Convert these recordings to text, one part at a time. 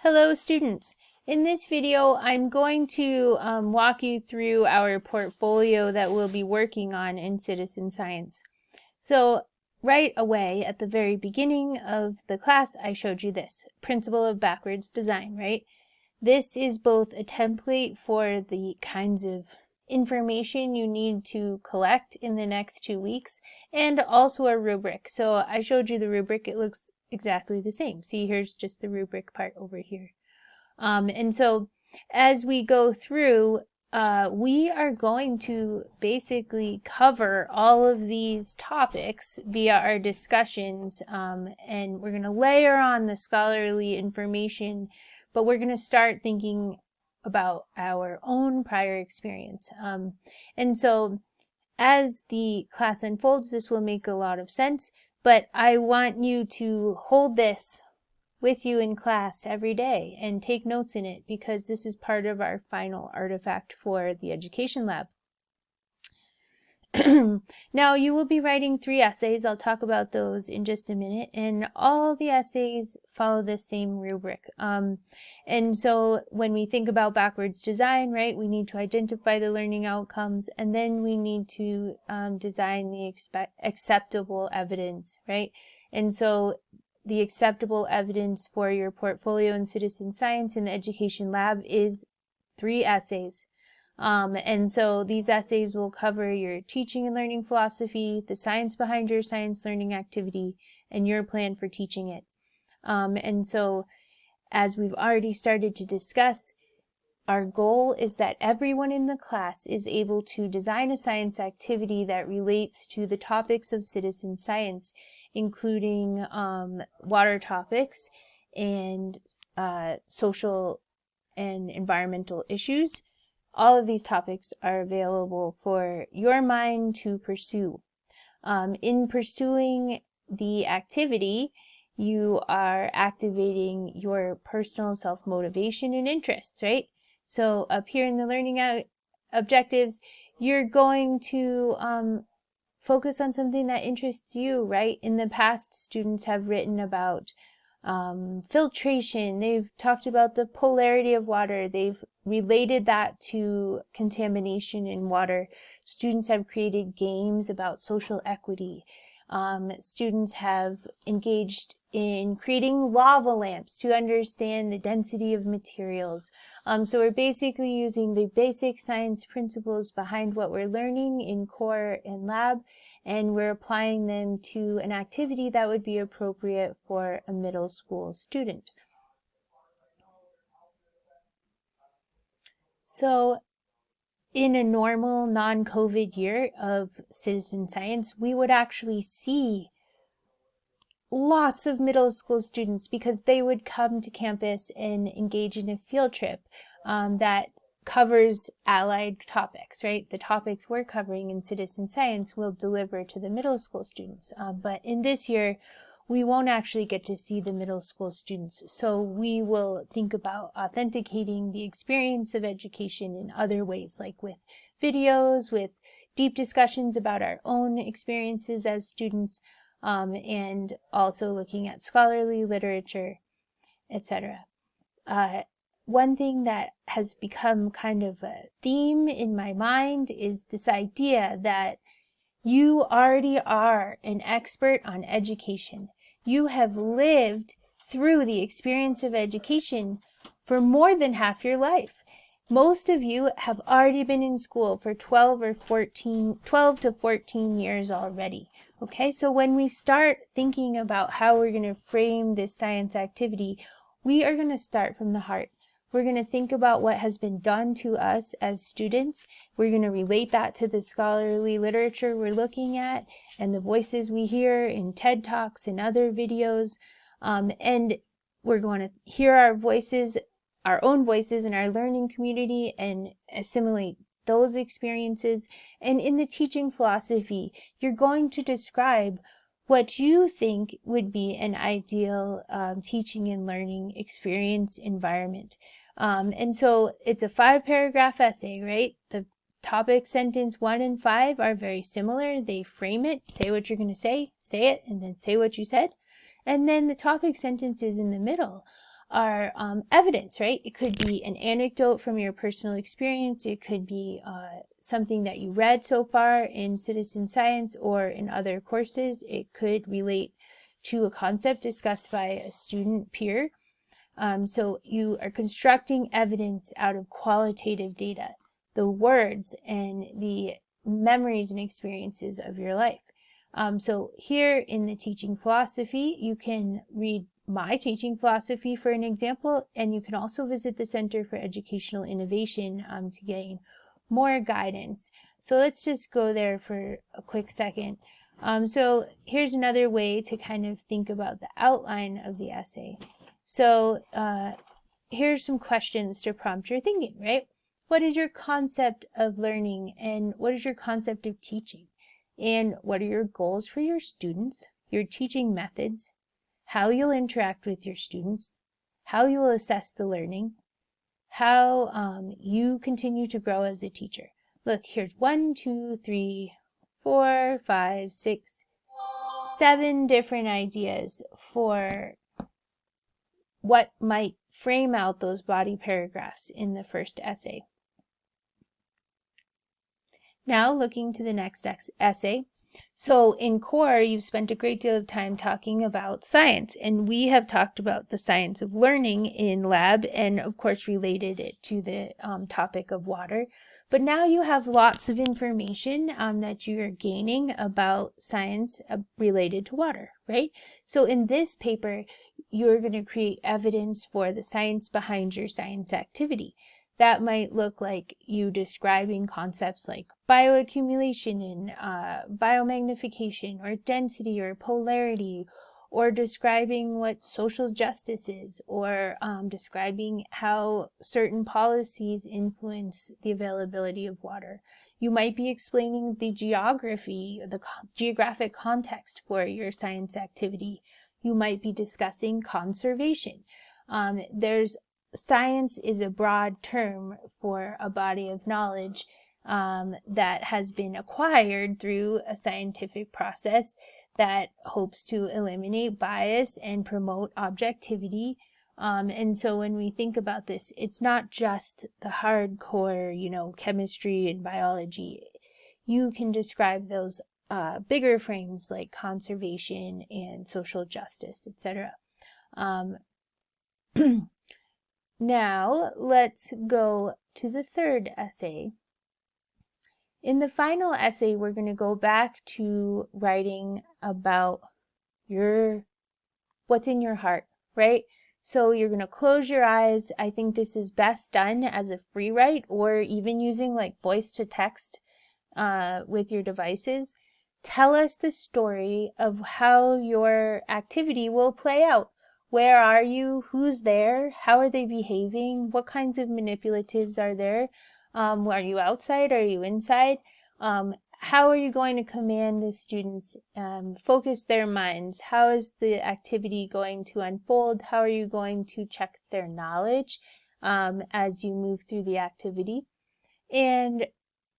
Hello students. In this video I'm going to walk you through our portfolio that we'll be working on in citizen science. So right away at the very beginning of the class I showed you this principle of backwards design, right? This is both a template for the kinds of information you need to collect in the next 2 weeks and also a rubric. So I showed you the rubric. It looks exactly the same. See, here's just the rubric part over here. And so as we go through, we are going to basically cover all of these topics via our discussions, and we're going to layer on the scholarly information, but we're going to start thinking about our own prior experience. And so as the class unfolds, this will make a lot of sense, but I want you to hold this with you in class every day and take notes in it, because this is part of our final artifact for the education lab. Now you will be writing 3 essays. I'll talk about those in just a minute, and all the essays follow the same rubric. And so when we think about backwards design, right, we need to identify the learning outcomes, and then we need to design the acceptable evidence, right? And so the acceptable evidence for your portfolio in citizen science in the education lab is 3 essays. And so these essays will cover your teaching and learning philosophy, the science behind your science learning activity, and your plan for teaching it. And so as we've already started to discuss, our goal is that everyone in the class is able to design a science activity that relates to the topics of citizen science, including water topics and social and environmental issues. All of these topics are available for your mind to pursue. In pursuing the activity, you are activating your personal self-motivation and interests, right? So up here in the learning objectives, you're going to focus on something that interests you, right? In the past, students have written about filtration. They've talked about the polarity of water. They've related that to contamination in water. Students have created games about social equity. Students have engaged in creating lava lamps to understand the density of materials. So we're basically using the basic science principles behind what we're learning in core and lab, and we're applying them to an activity that would be appropriate for a middle school student. So in a normal non-COVID year of citizen science, we would actually see lots of middle school students, because they would come to campus and engage in a field trip that covers allied topics, right? The topics we're covering in citizen science will deliver to the middle school students. But in this year, we won't actually get to see the middle school students. So we will think about authenticating the experience of education in other ways, like with videos, with deep discussions about our own experiences as students, and also looking at scholarly literature, etc. One thing that has become kind of a theme in my mind is this idea that you already are an expert on education. You have lived through the experience of education for more than half your life. Most of you have already been in school for 12 to 14 years already. Okay, so when we start thinking about how we're going to frame this science activity, we are going to start from the heart. We're going to think about what has been done to us as students. We're going to relate that to the scholarly literature we're looking at and the voices we hear in TED Talks and other videos. And we're going to hear our voices, our own voices in our learning community, and assimilate those experiences. And in the teaching philosophy, you're going to describe what you think would be an ideal teaching and learning experience environment. And so it's a 5-paragraph essay, right? The topic sentence 1 and 5 are very similar. They frame it, say what you're going to say it, and then say what you said. And then the topic sentences in the middle are evidence, right? It could be an anecdote from your personal experience. It could be something that you read so far in citizen science or in other courses. It could relate to a concept discussed by a student peer. So you are constructing evidence out of qualitative data, the words and the memories and experiences of your life. So here in the teaching philosophy, you can read my teaching philosophy for an example, and you can also visit the Center for Educational Innovation to gain more guidance. So let's just go there for a quick second. So here's another way to kind of think about the outline of the essay. So here's some questions to prompt your thinking, right? What is your concept of learning, and what is your concept of teaching? And what are your goals for your students, your teaching methods, how you'll interact with your students, how you will assess the learning, how you continue to grow as a teacher. Look, here's 1, 2, 3, 4, 5, 6, 7 different ideas for what might frame out those body paragraphs in the first essay. Now looking to the next essay. So in core, you've spent a great deal of time talking about science, and we have talked about the science of learning in lab and of course related it to the topic of water. But now you have lots of information that you're gaining about science related to water, right? So in this paper, you're going to create evidence for the science behind your science activity. That might look like you describing concepts like bioaccumulation and biomagnification, or density or polarity, or describing what social justice is, or describing how certain policies influence the availability of water. You might be explaining the geography, the geographic context for your science activity. You might be discussing conservation. Science is a broad term for a body of knowledge that has been acquired through a scientific process that hopes to eliminate bias and promote objectivity. And so when we think about this, it's not just the hardcore, chemistry and biology. You can describe those bigger frames like conservation and social justice, etc. Now, let's go to the third essay. In the final essay, we're going to go back to writing about what's in your heart, right? So you're going to close your eyes. I think this is best done as a free write, or even using like voice to text with your devices. Tell us the story of how your activity will play out. Where are you? Who's there? How are they behaving? What kinds of manipulatives are there? Are you outside? Are you inside? How are you going to command the students, focus their minds? How is the activity going to unfold? How are you going to check their knowledge as you move through the activity? And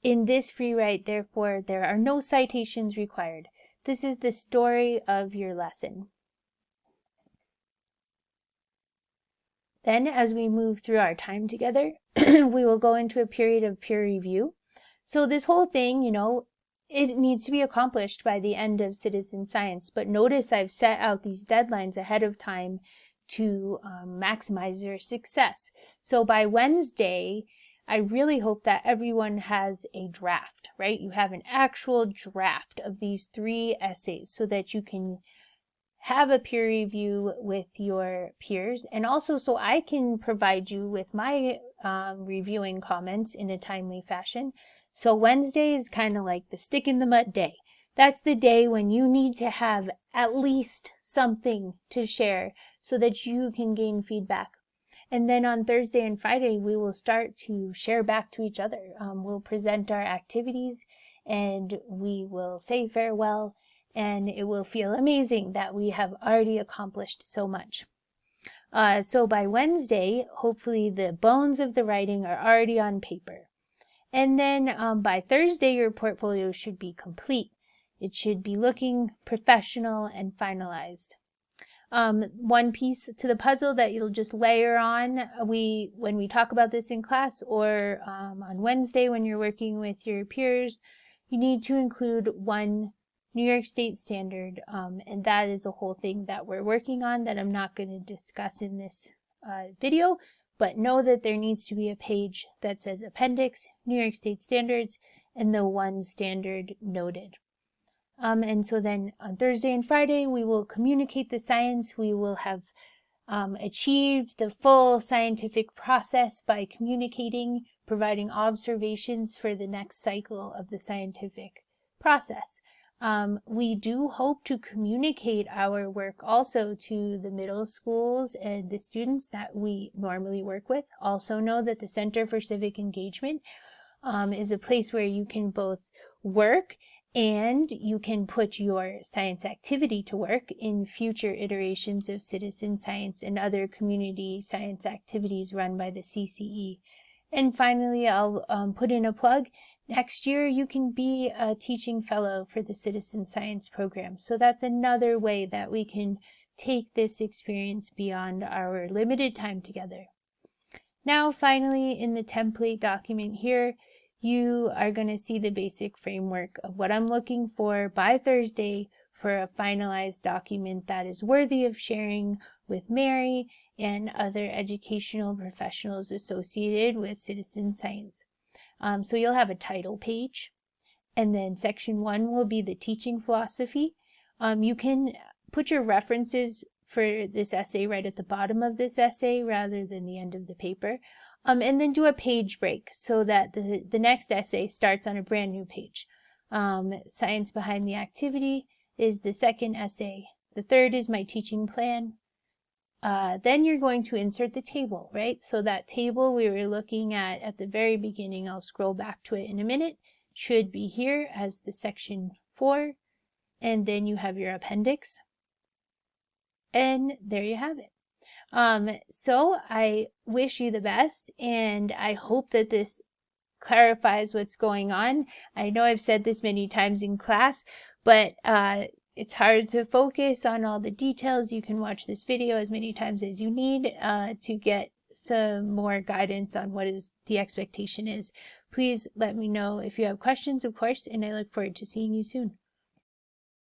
in this free write, therefore, there are no citations required. This is the story of your lesson. Then, as we move through our time together, we will go into a period of peer review. So this whole thing, it needs to be accomplished by the end of citizen science. But notice I've set out these deadlines ahead of time to maximize your success. So by Wednesday, I really hope that everyone has a draft, right? You have an actual draft of these 3 essays so that you can have a peer review with your peers, and also so I can provide you with my reviewing comments in a timely fashion. So Wednesday is kind of like the stick in the mud day. That's the day when you need to have at least something to share so that you can gain feedback. And then on Thursday and Friday, we will start to share back to each other. We'll present our activities and we will say farewell. And it will feel amazing that we have already accomplished so much. So by Wednesday, hopefully the bones of the writing are already on paper. And then by Thursday, your portfolio should be complete. It should be looking professional and finalized. one piece to the puzzle that you'll just layer on. When we talk about this in class, or on Wednesday when you're working with your peers, you need to include one New York State standard, and that is a whole thing that we're working on that I'm not going to discuss in this video, but know that there needs to be a page that says Appendix, New York State Standards, and the one standard noted. And so then on Thursday and Friday, we will communicate the science. We will have achieved the full scientific process by communicating, providing observations for the next cycle of the scientific process. We do hope to communicate our work also to the middle schools and the students that we normally work with. Also know that the Center for Civic Engagement is a place where you can both work and you can put your science activity to work in future iterations of citizen science and other community science activities run by the CCE. And finally, I'll put in a plug. Next year, you can be a teaching fellow for the citizen science program. So that's another way that we can take this experience beyond our limited time together. Now, finally, in the template document here, you are going to see the basic framework of what I'm looking for by Thursday for a finalized document that is worthy of sharing with Mary and other educational professionals associated with citizen science. So you'll have a title page, and then section 1 will be the teaching philosophy. You can put your references for this essay right at the bottom of this essay rather than the end of the paper. And then do a page break so that the next essay starts on a brand new page. Science behind the activity is the second essay. The third is my teaching plan. Then you're going to insert the table, right? So that table we were looking at the very beginning, I'll scroll back to it in a minute, should be here as the section 4. And then you have your appendix. And there you have it. So I wish you the best, and I hope that this clarifies what's going on. I know I've said this many times in class, but it's hard to focus on all the details. You can watch this video as many times as you need to get some more guidance on what the expectation is. Please let me know if you have questions, of course, and I look forward to seeing you soon.